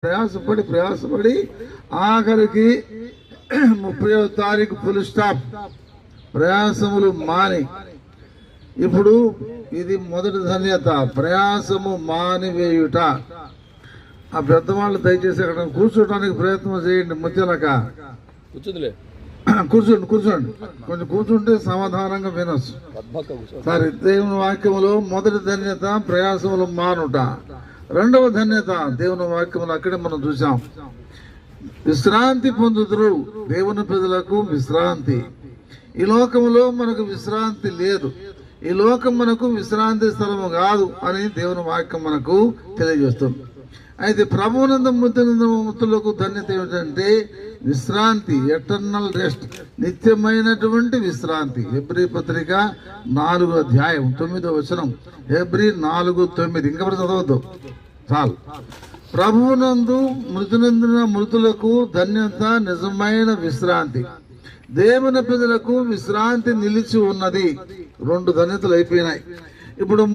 ప్రయాసపడి ఆఖరికి 30వ తారీఖు ఫుల్ స్టాప్, ప్రయాసములు మాని. ఇప్పుడు ఇది మొదటి ధన్యత, ప్రయాసము మానివేయుట. ఆ పెద్దవాళ్ళు దయచేసి అక్కడ కూర్చోటానికి ప్రయత్నం చేయండి. ముచ్చలక కూర్చోండి కొంచెం కూర్చుంటే సమాధానంగా వినొచ్చు. సరే, దేవుని వాక్యములో మొదటి ధన్యత ప్రయాసములు మానుట. రెండవ ధన్యత దేవుని వాక్యములు అక్కడే మనం చూసాం, విశ్రాంతి పొందుదురు. దేవుని ప్రజలకు విశ్రాంతి. ఈ లోకములో మనకు విశ్రాంతి లేదు, ఈ లోకం మనకు విశ్రాంతి స్థలము కాదు అని దేవుని వాక్యం మనకు తెలియజేస్తుంది. అయితే ప్రభువునందు ముత్తులకు ధన్యత ఏమిటంటే విశ్రాంతి, ఎటర్నల్ రెస్ట్, నిత్యమైనటువంటి విశ్రాంతి. హెబ్రీ పత్రిక 4వ అధ్యాయం 9వ వచనం. హెబ్రీ 4:9. ఇంకెవరు చదవద్దు, చాలు. ప్రభువునందు మృతునందున మృతులకు ధన్యత, నిజమైన విశ్రాంతి. దేవుని ప్రజలకు విశ్రాంతి నిలిచి ఉన్నది. 2 ధన్యతలు అయిపోయినాయి. ఇప్పుడు